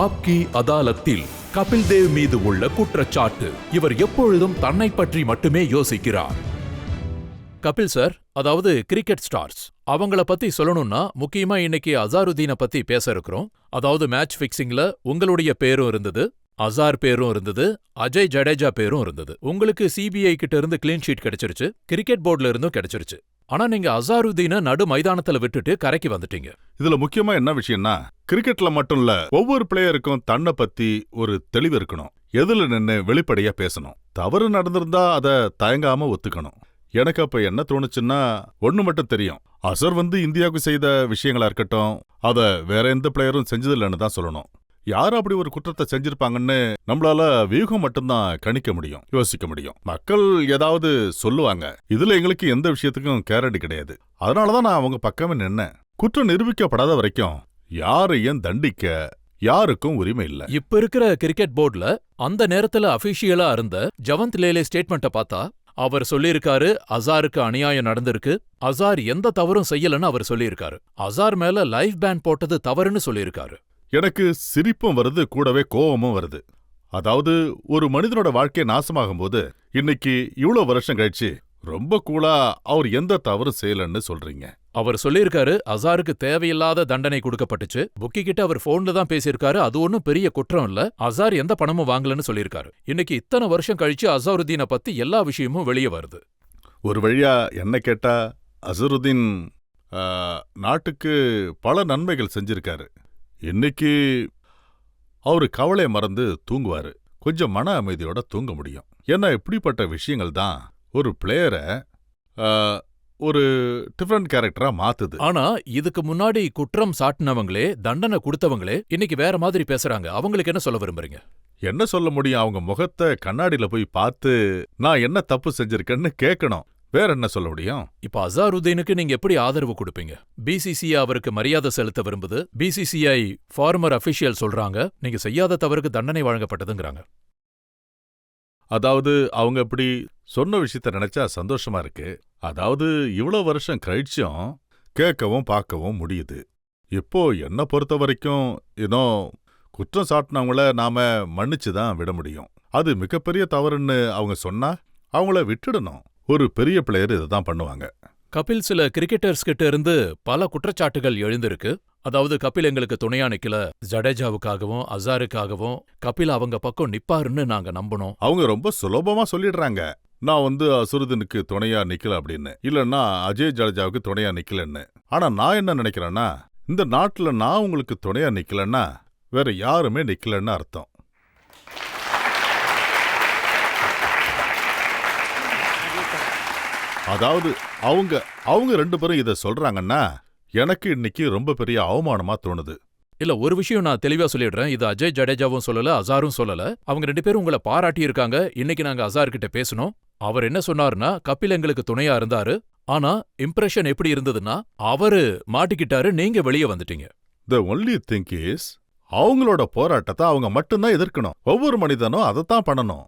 ஆப்கி அதாலத்தில் கபில் தேவ் மீது உள்ள குற்றச்சாட்டு. இவர் எப்பொழுதும் தன்னை பற்றி மட்டுமே யோசிக்கிறார். கபில் சார், அதாவது கிரிக்கெட் ஸ்டார்ஸ், அவங்கள பத்தி சொல்லணும்னா முக்கியமா இன்னைக்கு அசாருதீனை பத்தி பேச இருக்கிறோம். அதாவது மேட்ச் ஃபிக்சிங்ல உங்களுடைய பேரும் இருந்தது, அசார் பேரும் இருந்தது, அஜய் ஜடேஜா பேரும் இருந்தது. உங்களுக்கு சிபிஐ கிட்ட இருந்து கிளீன் ஷீட் கிடைச்சிருச்சு, கிரிக்கெட் போர்டுல இருந்தும் கிடைச்சிருச்சு. ஆனா நீங்க அசாருதீனை நடு மைதானத்துல விட்டுட்டு கரைக்கு வந்துட்டீங்க. இதுல முக்கியமா என்ன விஷயம்னா, கிரிக்கெட்ல மட்டும் இல்ல, ஒவ்வொரு பிளேயருக்கும் தன்னை பத்தி ஒரு தெளிவு இருக்கணும். எதுல நின்னு வெளிப்படையா பேசணும். தவறு நடந்திருந்தா அத தயங்காம ஒத்துக்கணும். எனக்கு அப்ப என்ன தோணுச்சுன்னா, ஒண்ணு மட்டும் தெரியும். அசர் இந்தியாவுக்கு செய்த விஷயங்களா இருக்கட்டும், அத வேற எந்த பிளேயரும் செஞ்சதில்லைன்னு தான் சொல்லணும். யாரும் அப்படி ஒரு குற்றத்தை செஞ்சிருப்பாங்கன்னு நம்மளால வியூகம் மட்டும்தான் கணிக்க முடியும், யோசிக்க முடியும். மக்கள் ஏதாவது சொல்லுவாங்க. இதுல எங்களுக்கு எந்த விஷயத்துக்கும் கேரண்டி கிடையாது. அதனாலதான் நான் அவங்க பக்கமே நின்னேன். குற்றம் நிரூபிக்கப்படாத வரைக்கும் யாரையும் தண்டிக்க யாருக்கும் உரிமை இல்ல. இப்ப இருக்கிற கிரிக்கெட் போர்டுல அந்த நேரத்துல அபிஷியலா இருந்த ஜவந்த் லேலே ஸ்டேட்மெண்ட்டை பார்த்தா, அவர் சொல்லியிருக்காரு அசாருக்கு அநியாயம் நடந்திருக்கு, அசார் எந்த தவறும் செய்யலன்னு அவர் சொல்லியிருக்காரு. அசார் மேல லைஃப் பேன் போட்டது தவறுன்னு சொல்லியிருக்காரு. எனக்கு சிரிப்பும் வருது, கூடவே கோபமும் வருது. அதாவது ஒரு மனிதனோட வாழ்க்கையை நாசமாகும் போது இன்னைக்கு இவ்வளவு வருஷம் கழிச்சு ரொம்ப கூலா அவர் எந்த தவறும் செய்யலன்னு சொல்றீங்க. அவர் சொல்லியிருக்காரு அசாருக்கு தேவையில்லாத தண்டனை கொடுக்கப்பட்டுச்சு. புக்கி கிட்ட அவர் போன்ல தான் பேசியிருக்காரு, அது ஒன்னும் பெரிய குற்றம் இல்ல, அசார் எந்த பணமும் வாங்கலன்னு சொல்லியிருக்காரு. இன்னைக்கு இத்தனை வருஷம் கழிச்சு அசாருதீனை பத்தி எல்லா விஷயமும் வெளியே வருது. ஒரு வழியா என்ன கேட்டா, அசருதீன் நாட்டுக்கு பல நன்மைகள் செஞ்சிருக்காரு. இன்னைக்கு அவரு கவலையை மறந்து தூங்குவாரு, கொஞ்சம் மன அமைதியோட தூங்க முடியும். ஏன்னா இப்படிப்பட்ட விஷயங்கள் தான் ஒரு பிளேயரை ஒரு டிஃபரண்ட் கேரக்டரா மாத்துது. ஆனா இதுக்கு முன்னாடி குற்றம் சாட்டினவங்களே, தண்டனை கொடுத்தவங்களே இன்னைக்கு வேற மாதிரி பேசுறாங்க. அவங்களுக்கு என்ன சொல்ல விரும்புறீங்க? என்ன சொல்ல முடியும்? அவங்க முகத்தை கண்ணாடியில போய் பார்த்து நான் என்ன தப்பு செஞ்சிருக்கேன்னு கேட்கணும். வேற என்ன சொல்ல முடியும்? இப்ப அசாருதீனுக்கு நீங்க எப்படி ஆதரவு கொடுப்பீங்க? பிசிசிஐ அவருக்கு மரியாதை செலுத்த விரும்புது. பிசிசிஐ ஃபார்மர் அபிஷியல் சொல்றாங்க நீங்க செய்யாத தவறுக்கு தண்டனை வழங்கப்பட்டதுங்கிறாங்க. அதாவது அவங்க இப்படி சொன்ன விஷயத்த நினைச்சா சந்தோஷமா இருக்கு. அதாவது இவ்வளவு வருஷம் கழிச்சும் கேட்கவும் பார்க்கவும் முடியுது. இப்போ என்ன பொறுத்த வரைக்கும் குற்றம் சாட்டினவங்கள நாம மன்னிச்சுதான் விட முடியும். அது மிகப்பெரிய தவறுன்னு அவங்க சொன்னா அவங்கள விட்டுடணும். ஒரு பெரிய பிளேயர் இதுதான் பண்ணுவாங்க. கபில், சில கிரிக்கெட்டர்ஸ் கிட்ட இருந்து பல குற்றச்சாட்டுகள் எழுந்திருக்கு. அதாவது கபில் எங்களுக்கு துணையா நிக்கல, ஜடேஜாவுக்காகவும் அசாருக்காகவும் கபில் அவங்க பக்கம் நிப்பாருன்னு நாங்க நம்பணும். அவங்க ரொம்ப சுலபமா சொல்லிடுறாங்க, நான் அசருதீனுக்கு துணையா நிக்கல அப்படின்னு, இல்லன்னா அஜய் ஜடேஜாவுக்கு துணையா நிக்கலன்னு. ஆனா நான் என்ன நினைக்கிறேன்னா, இந்த நாட்டுல நான் உங்களுக்கு துணையா நிக்கலன்னா வேற யாருமே நிக்கலன்னு அர்த்தம். அதாவது அவங்க ரெண்டு பேரும் இத சொல்றாங்கன்னா எனக்கு இன்னைக்கு ரொம்ப பெரிய அவமானமா தோணுது. இல்ல, ஒரு விஷயம் நான் தெளிவா சொல்லிடுறேன். இது அஜய் ஜடேஜாவும் சொல்லல, அசாரும் சொல்லல. அவங்க ரெண்டு பேரும் உங்களை பாராட்டி இருக்காங்க. இன்னைக்கு நாங்க அசார் கிட்ட பேசணும். அவர் என்ன சொன்னாருன்னா, கபில் எங்களுக்கு துணையா இருந்தாரு, ஆனா இம்ப்ரெஷன் எப்படி இருந்ததுன்னா அவரு மாட்டிக்கிட்டாரு, நீங்க வெளியே வந்துட்டீங்க. The only thing is, அவங்களோட போராட்டத்தை அவங்க மட்டும்தான் எதிர்க்கணும். ஒவ்வொரு மனிதனும் அதைத்தான் பண்ணணும்.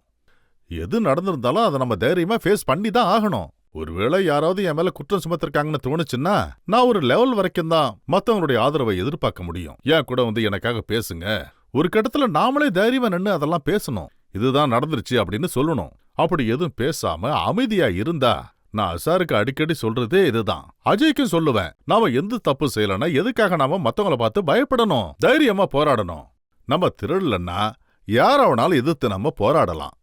எது நடந்திருந்தாலும் அதை நம்ம தைரியமா ஃபேஸ் பண்ணி தான் ஆகணும். ஒருவேளை யாராவது என் மேல குற்றம் சுமத்திருக்காங்கன்னு தோணுச்சுன்னா நான் ஒரு லெவல் வரைக்கும் தான் மத்தவங்களுடைய ஆதரவை எதிர்பார்க்க முடியும். ஏன் கூட எனக்காக பேசுங்க. ஒரு கட்டத்துல நாமளே தைரியமா நின்னு அதெல்லாம் பேசணும். இதுதான் நடந்துருச்சு அப்படின்னு சொல்லணும். அப்படி எதுவும் பேசாம அமைதியா இருந்தா, நான் அசாருக்கு அடிக்கடி சொல்றதே இதுதான், அஜய்க்கும் சொல்லுவேன், நாம எந்த தப்பு செய்யலன்னா எதுக்காக நாம மத்தவங்களை பார்த்து பயப்படணும்? தைரியமா போராடணும். நம்ம திருடலன்னா யாராவனாலும் எதிர்த்து நம்ம போராடலாம்.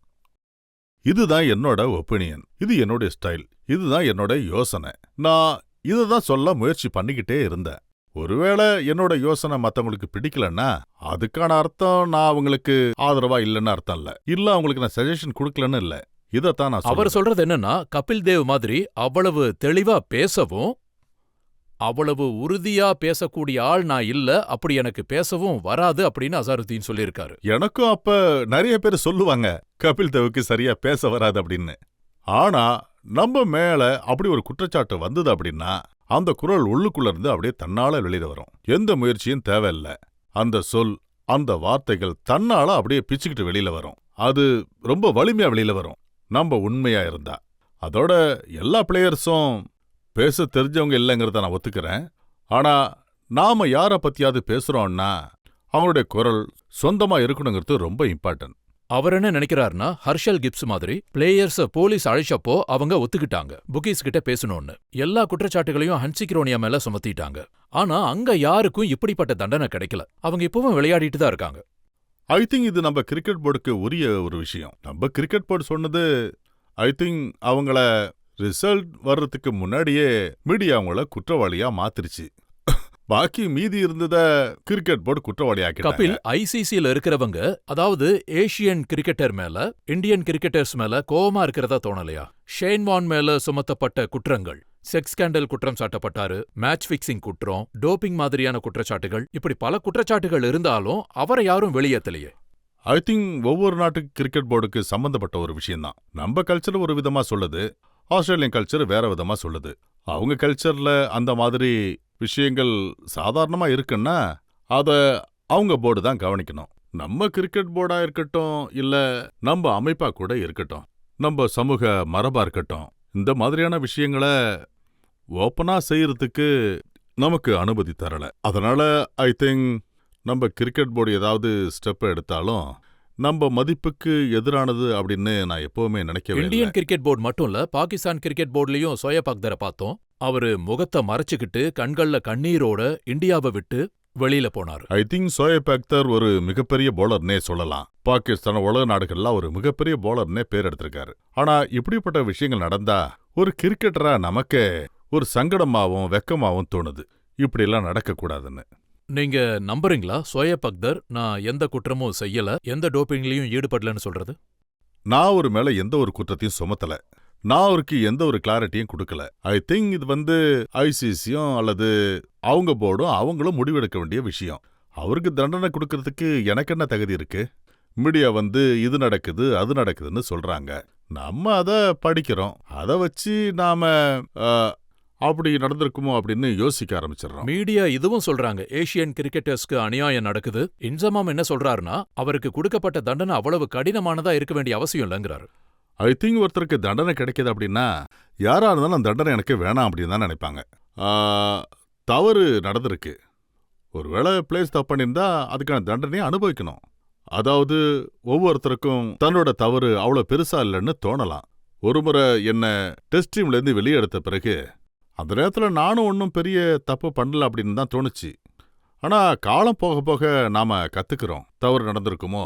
இதுதான் என்னோட ஒப்பீனியன், இது என்னோட ஸ்டைல், இதுதான் என்னோட யோசனை. நான் இதுதான் சொல்ல முயற்சி பண்ணிக்கிட்டே இருந்தேன். ஒருவேளை என்னோட யோசனை மத்தவங்களுக்கு பிடிக்கலன்னா அதுக்கான அர்த்தம் நான் அவங்களுக்கு ஆதரவா இல்லைன்னு அர்த்தம் இல்ல அவங்களுக்கு நான் சஜஷன் கொடுக்கலன்னு இல்ல. இதத்தான் நான் அவர் சொல்றது என்னன்னா, கபில் தேவ் மாதிரி அவ்வளவு தெளிவா பேசவும் அவ்வளவு உறுதியா பேசக்கூடிய ஆள் நான் இல்ல, அப்படி எனக்கு பேசவும் வராது அப்படின்னு அசாருதீன் சொல்லியிருக்காரு. எனக்கும் அப்ப நிறைய பேர் சொல்லுவாங்க கபில் தேவுக்கு சரியா பேச வராது அப்படின்னு. ஆனா நம்ம மேல அப்படி ஒரு குற்றச்சாட்டு வந்தது அப்படின்னா அந்த குரல் உள்ளுக்குள்ள இருந்து அப்படியே தன்னால வெளியில வரும். எந்த முயற்சியும் தேவையில்ல. அந்த சொல், அந்த வார்த்தைகள் தன்னால அப்படியே பிச்சுக்கிட்டு வெளியில வரும். அது ரொம்ப வலிமையா வெளியில வரும் நம்ம உண்மையா இருந்தா. அதோட எல்லா பிளேயர்ஸும் பேச தெரிஞ்சவங்க இல்லைங்கிறத நான் ஒத்துக்கிறேன். ஆனா நாம யார பத்தியாவது பேசுறோம்னா அவங்களுடைய குரல், சொந்தமா இருக்கணுங்கிறது ரொம்ப இம்பார்ட்டன்ட். அவர் என்ன நினைக்கிறாருன்னா, ஹர்ஷல் கிப்ஸ் மாதிரி பிளேயர்ஸ போலீஸ் அழைச்சப்போ அவங்க ஒத்துக்கிட்டாங்க புக்கீஸ் கிட்ட பேசணும்னு. எல்லா குற்றச்சாட்டுகளையும் ஹன்சிக்ரோனியா மேல சுமத்திட்டாங்க. ஆனா அங்க யாருக்கும் இப்படிப்பட்ட தண்டனை கிடைக்கல. அவங்க இப்பவும் விளையாடிட்டு தான் இருக்காங்க. ஐ திங்க் இது நம்ம கிரிக்கெட் போர்டுக்கு உரிய ஒரு விஷயம். நம்ம கிரிக்கெட் போர்டு சொன்னது ஐ திங்க் அவங்கள ரிசல்ட் வர்றதுக்கு முன்னாடியே மீடியா அவங்கள குற்றவாளியா மாத்திருச்சு. பாக்கி மீதி இருந்தத கிரிக்கெட் போர்டு குற்றவாளி ஆக்கிட்டாங்க. கபில், ஐசிசில இருக்கிறவங்க, அதாவது ஏசியன் கிரிக்கெட்டர் மேல இந்தியன் கிரிக்கெட்டர்ஸ் மேல கோவமா இருக்கிறதா தோணலையா? ஷேன் வார்ன் மேல சுமத்தப்பட்ட குற்றங்கள், செக்ஸ் ஸ்கேண்டல் குற்றம் சாட்டப்பட்டாரு, மேட்ச் ஃபிக்சிங் குற்றம், டோப்பிங் மாதிரியான குற்றச்சாட்டுகள், இப்படி பல குற்றச்சாட்டுகள் இருந்தாலும் அவரை யாரும் வெளியேத்தலையே. ஐ திங்க் ஒவ்வொரு நாட்டுக்கு கிரிக்கெட் போர்டுக்கு சம்பந்தப்பட்ட ஒரு விஷயம்தான். நம்ம கல்ச்சர் ஒரு விதமா சொல்லுது, ஆஸ்திரேலியன் கல்ச்சர் வேற விதமா சொல்லுது. அவங்க கல்ச்சர்ல அந்த மாதிரி விஷயங்கள் சாதாரணமா இருக்குன்னா அத அவங்க போர்டு தான் கவனிக்கணும். நம்ம கிரிக்கெட் போர்டா இருக்கட்டும், இல்ல நம்ம அமைப்பா கூட இருக்கட்டும், நம்ம சமூக மரபா இருக்கட்டும், இந்த மாதிரியான விஷயங்களை ஓப்பனா செய்யறதுக்கு நமக்கு அனுமதி தரல. அதனால ஐ திங்க் நம்ம கிரிக்கெட் போர்டு ஏதாவது ஸ்டெப் எடுத்தாலும் நம்ம மதிப்புக்கு எதிரானது அப்படின்னு நான் எப்பவுமே நினைக்கவே இல்லை. இந்தியன் கிரிக்கெட் போர்டு மட்டும் இல்ல, பாகிஸ்தான் கிரிக்கெட் போர்டுலயும் சோயப் அக்தரை பார்த்தோம். அவரு முகத்தை மறைச்சுக்கிட்டு கண்கள்ல கண்ணீரோட இந்தியாவை விட்டு வெளியில போனாரு. ஐ திங்க் சோயப் அக்தர் ஒரு மிகப்பெரிய போலர்னே சொல்லலாம். பாகிஸ்தான் உலக நாடுகள்லாம் ஒரு மிகப்பெரிய போலர்னே பேர் எடுத்திருக்காரு. ஆனா இப்படிப்பட்ட விஷயங்கள் நடந்தா ஒரு கிரிக்கெட்டரா நமக்கே ஒரு சங்கடமாவும் வெக்கமாவும் தோணுது. இப்படி எல்லாம் நடக்க கூடாதுன்னு. நீங்க நம்புறீங்களா சோயப் அக்தர் நான் எந்த குற்றமும் செய்யல, எந்த டோப்பிங்லயும் ஈடுபடலன்னு சொல்றது? நான் ஒரு மேல எந்த ஒரு குற்றத்தையும் சுமத்தல. நான் அவருக்கு எந்த ஒரு கிளாரிட்டியும் கொடுக்கல. ஐ திங்க் இது ஐசிசியும் அல்லது அவங்க போர்டும் அவங்களும் முடிவெடுக்க வேண்டிய விஷயம். அவருக்கு தண்டனை கொடுக்கறதுக்கு எனக்கு என்ன தகுதி இருக்கு? மீடியா இது நடக்குது அது நடக்குதுன்னு சொல்றாங்க. நம்ம அதை படிக்கிறோம். அதை வச்சு நாம அப்படி நடந்திருக்குமோ அப்படின்னு யோசிக்க ஆரம்பிச்சிடறோம். மீடியா இதுவும் சொல்றாங்க, ஏசியன் கிரிக்கெட்டர்ஸ்க்கு அநியாயம் நடக்குது. இன்சமாம் என்ன சொல்றாருன்னா, அவருக்கு கொடுக்கப்பட்ட தண்டனை அவ்வளவு கடினமானதா இருக்க வேண்டிய அவசியம் இல்லைங்கிறாரு. ஐ திங்க் ஒருத்தருக்கு தண்டனை கிடைக்குது அப்படின்னா யாரா இருந்தாலும் அந்த தண்டனை எனக்கு வேணாம் அப்படின்னு தான் நினைப்பாங்க. தவறு நடந்திருக்கு, ஒருவேளை பிளேஸ் தப்பு பண்ணியிருந்தா அதுக்கான தண்டனையை அனுபவிக்கணும். அதாவது ஒவ்வொருத்தருக்கும் தன்னோட தவறு அவ்வளோ பெருசா இல்லைன்னு தோணலாம். ஒருமுறை என்ன டெஸ்ட் டீம்லேருந்து வெளியே எடுத்த பிறகு அந்த நேரத்தில் நானும் ஒன்றும் பெரிய தப்பு பண்ணல அப்படின்னு தான் தோணுச்சு. ஆனால் காலம் போக போக நாம கத்துக்கிறோம், தவறு நடந்திருக்குமோ